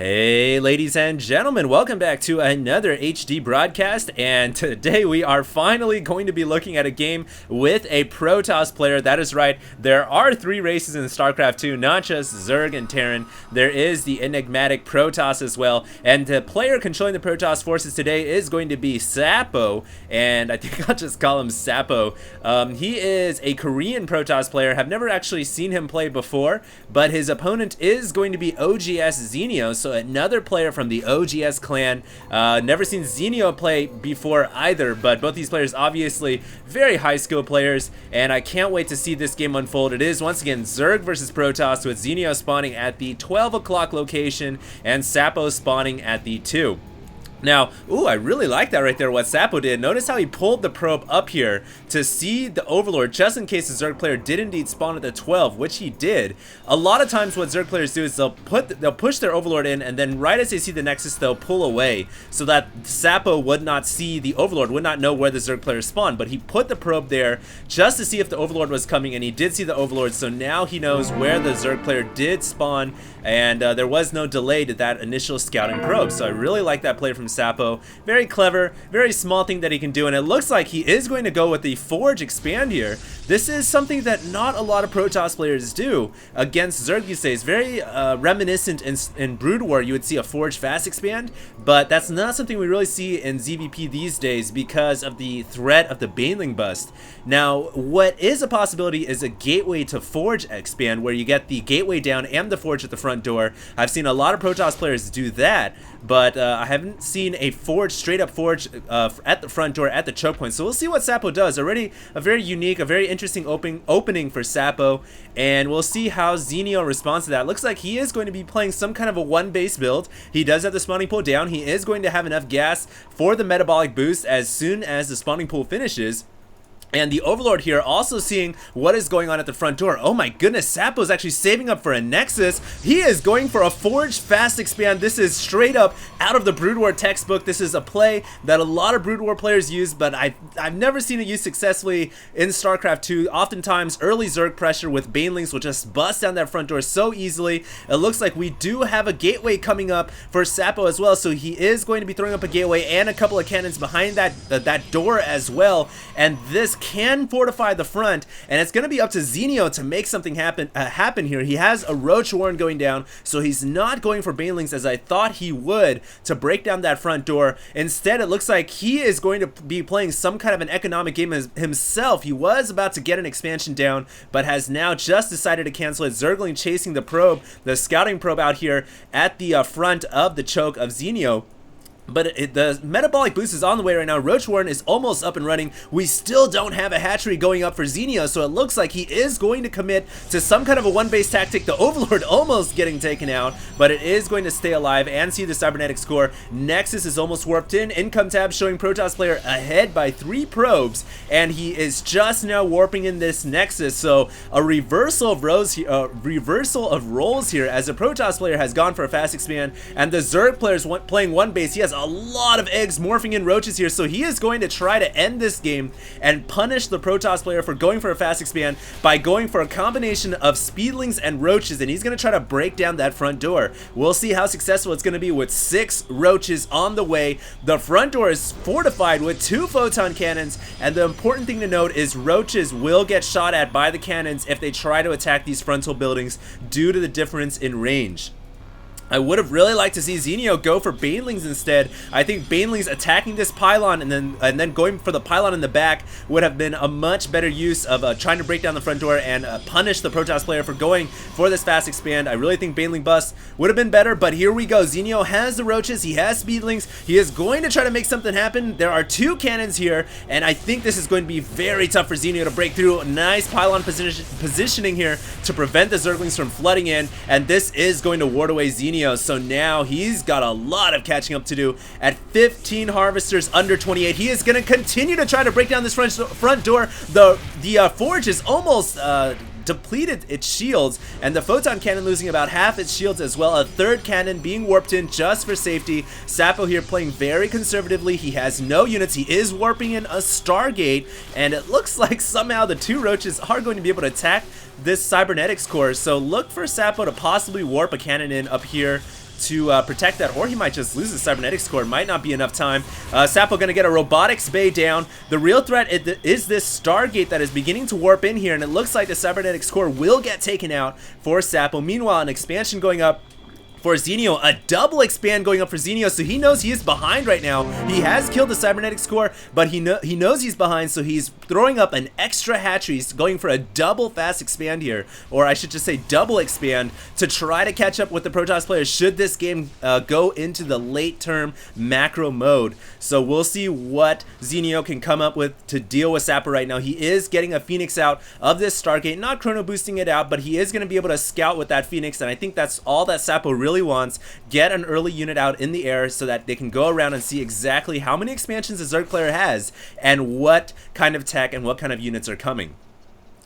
Hey ladies and gentlemen, welcome back to another HD broadcast, and today we are finally going to be looking at a game with a Protoss player. That is right, there are 3 races in Starcraft 2, not just Zerg and Terran. There is the enigmatic Protoss as well, and the player controlling the Protoss forces today is going to be Ssapo, and I think I'll just call him Ssapo. He is a Korean Protoss player. Have never actually seen him play before, but his opponent is going to be oGs.Zenio, so another player from the OGS clan. Never seen Zenio play before either, but both these players obviously very high skill players, and I can't wait to see this game unfold. It is once again Zerg versus Protoss, with Zenio spawning at the 12 o'clock location and Ssapo spawning at the 2. Now, I really like that right there, what Ssapo did. Notice how he pulled the probe up here to see the Overlord, just in case the Zerg player did indeed spawn at the 12, which he did. A lot of times what Zerg players do is they'll push their Overlord in, and then right as they see the Nexus, they'll pull away, so that Ssapo would not see the Overlord, would not know where the Zerg player spawned. But he put the probe there just to see if the Overlord was coming, and he did see the Overlord, so now he knows where the Zerg player did spawn, and there was no delay to that initial scouting probe. So I really like that play from Ssapo. Very clever, very small thing that he can do, and it looks like he is going to go with the Forge expand here. This is something that not a lot of Protoss players do against Zerg these days. Very reminiscent in Brood War, you would see a Forge fast expand, but that's not something we really see in ZVP these days because of the threat of the Baneling bust. Now, what is a possibility is a gateway to Forge expand, where you get the gateway down and the Forge at the front door. I've seen a lot of Protoss players do that, but I haven't seen a Forge, straight up Forge at the front door at the choke point. So we'll see what Ssapo does. Already a very unique, a very interesting opening for Ssapo, and we'll see how Zenio responds to that. Looks like he is going to be playing some kind of a one base build. He does have the spawning pool down. He is going to have enough gas for the metabolic boost as soon as the spawning pool finishes. And the Overlord here also seeing what is going on at the front door. Oh my goodness, Ssapo's actually saving up for a Nexus. He is going for a Forge fast expand. This is straight up out of the Brood War textbook. This is a play that a lot of Brood War players use, but I've never seen it used successfully in StarCraft 2. Oftentimes, early Zerg pressure with Banelings will just bust down that front door so easily. It looks like we do have a gateway coming up for Ssapo as well, so he is going to be throwing up a gateway and a couple of cannons behind that door as well, and this can fortify the front, and it's going to be up to Zenio to make something happen here. He has a Roach Warren going down, so he's not going for Banelings as I thought he would to break down that front door. Instead, it looks like he is going to be playing some kind of an economic game himself. He was about to get an expansion down, but has now just decided to cancel it. Zergling chasing the probe, the scouting probe out here at the front of the choke of Zenio. But the metabolic boost is on the way right now. Roach Warren is almost up and running. We still don't have a hatchery going up for Zenio, so it looks like he is going to commit to some kind of a one-base tactic. The Overlord almost getting taken out, but it is going to stay alive and see the cybernetic score. Nexus is almost warped in. Income tab showing Protoss player ahead by 3 probes, and he is just now warping in this Nexus. So a reversal of roles here, as the Protoss player has gone for a fast expand, and the Zerg player is playing one base. He has a lot of eggs morphing in roaches here, so he is going to try to end this game and punish the Protoss player for going for a fast expand by going for a combination of speedlings and roaches, and he's going to try to break down that front door. We'll see how successful it's going to be with 6 roaches on the way. The front door is fortified with 2 photon cannons, and the important thing to note is roaches will get shot at by the cannons if they try to attack these frontal buildings due to the difference in range. I would have really liked to see Zenio go for Banelings instead. I think Banelings attacking this pylon and then going for the pylon in the back would have been a much better use of trying to break down the front door and punish the Protoss player for going for this fast expand. I really think Baneling bust would have been better, but here we go. Zenio has the roaches, he has speedlings, he is going to try to make something happen. There are 2 cannons here, and I think this is going to be very tough for Zenio to break through. Nice pylon positioning here to prevent the Zerglings from flooding in, and this is going to ward away Zenio. So now he's got a lot of catching up to do. At 15 harvesters under 28, he is going to continue to try to break down this front door. The Forge is almost depleted its shields, and the photon cannon losing about half its shields as well. A 3rd cannon being warped in just for safety. Ssapo here playing very conservatively. He has no units. He is warping in a Stargate, and it looks like somehow the 2 roaches are going to be able to attack this cybernetics core. So look for Ssapo to possibly warp a cannon in up here to protect that, or he might just lose the cybernetics core. Might not be enough time. Ssapo gonna get a robotics bay down. The real threat is this Stargate that is beginning to warp in here, and it looks like the cybernetics core will get taken out for Ssapo. Meanwhile, an expansion going up for Zenio, a double expand going up for Zenio, so he knows he is behind right now. He has killed the cybernetics core, but he knows he's behind, so he's throwing up an extra hatchery. He's going for a double fast expand here, or I should just say double expand, to try to catch up with the Protoss players should this game go into the late term macro mode. So we'll see what Zenio can come up with to deal with Ssapo right now. He is getting a Phoenix out of this Stargate, not chrono boosting it out, but he is going to be able to scout with that Phoenix, and I think that's all that Ssapo really wants. Get an early unit out in the air so that they can go around and see exactly how many expansions a Zerg player has and what kind of tech and what kind of units are coming.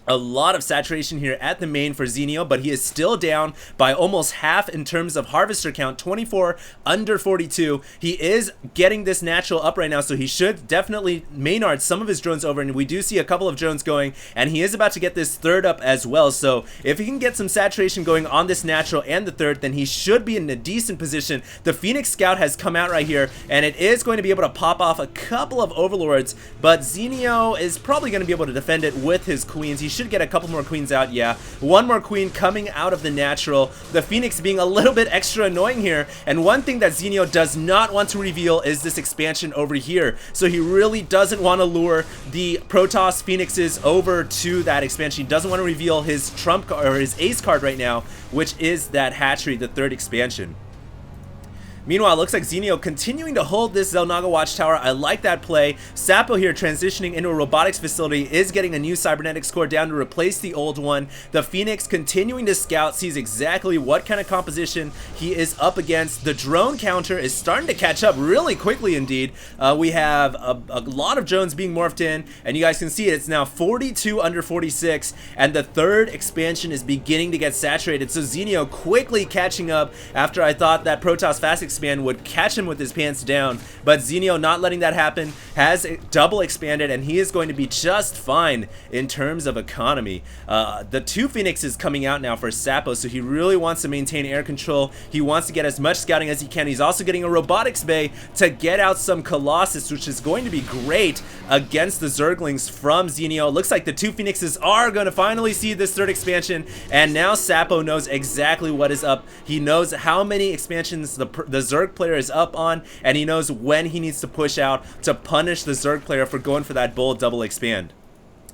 A lot of saturation here at the main for Zenio, but he is still down by almost half in terms of harvester count, 24 under 42. He is getting this natural up right now, so he should definitely Maynard some of his drones over, and we do see a couple of drones going, and he is about to get this third up as well. So if he can get some saturation going on this natural and the third, then he should be in a decent position. The Phoenix Scout has come out right here, and it is going to be able to pop off a couple of overlords, but Zenio is probably going to be able to defend it with his queens. He should get a couple more queens out. Yeah, one more queen coming out of the natural. The Phoenix being a little bit extra annoying here, and one thing that Zenio does not want to reveal is this expansion over here. So he really doesn't want to lure the Protoss Phoenixes over to that expansion. He doesn't want to reveal his trump card or his ace card right now, which is that hatchery, the third expansion. Meanwhile, it looks like Zenio continuing to hold this Xel'Naga Watchtower. I like that play. Ssapo here transitioning into a robotics facility is getting a new cybernetics core down to replace the old one. The Phoenix continuing to scout, sees exactly what kind of composition he is up against. The drone counter is starting to catch up really quickly indeed. We have a lot of drones being morphed in, and you guys can see it. It's now 42 under 46, and the third expansion is beginning to get saturated. So Zenio quickly catching up after I thought that Protoss fast expand would catch him with his pants down, but Zenio not letting that happen, has double expanded, and he is going to be just fine in terms of economy. The two Phoenixes coming out now for Ssapo, so he really wants to maintain air control. He wants to get as much scouting as he can. He's also getting a robotics bay to get out some Colossus, which is going to be great against the Zerglings from Zenio. Looks like the two Phoenixes are going to finally see this third expansion, and now Ssapo knows exactly what is up. He knows how many expansions the Zerg player is up on, and he knows when he needs to push out to punish the Zerg player for going for that bold double expand.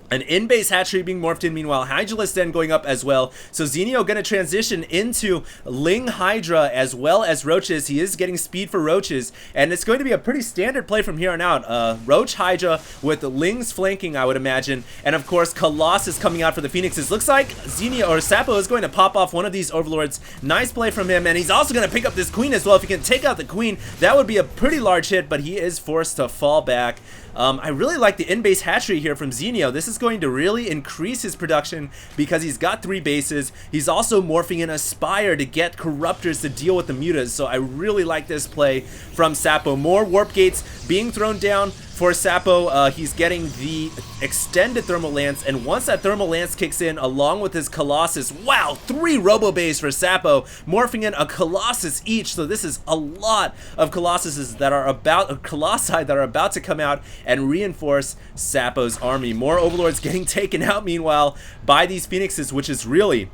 An in-base hatchery being morphed in, meanwhile, Hydralisk then going up as well. So Zenio going to transition into Ling Hydra as well as Roaches. He is getting speed for Roaches, and it's going to be a pretty standard play from here on out. Roach Hydra with Lings flanking, I would imagine, and of course Colossus coming out for the Phoenixes. Looks like Zenio or Ssapo is going to pop off one of these Overlords. Nice play from him, and he's also going to pick up this Queen as well. If he can take out the Queen, that would be a pretty large hit, but he is forced to fall back. I really like the in-base hatchery here from Zenio. This is going to really increase his production because he's got 3 bases. He's also morphing in a Spire to get Corruptors to deal with the Mutas. So I really like this play from Ssapo. More Warp Gates being thrown down for Ssapo. He's getting the extended Thermal Lance, and once that Thermal Lance kicks in along with his Colossus, wow, 3 Robo Bays for Ssapo, morphing in a Colossus each. So this is a lot of Colossuses that are Colossi that are about to come out and reinforce Ssapo's army. More Overlords getting taken out meanwhile by these Phoenixes, which is really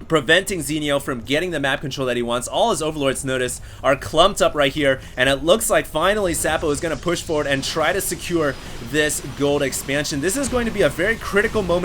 preventing Zenio from getting the map control that he wants. All his Overlords, notice, are clumped up right here, and it looks like finally Ssapo is going to push forward and try to secure this gold expansion. This is going to be a very critical moment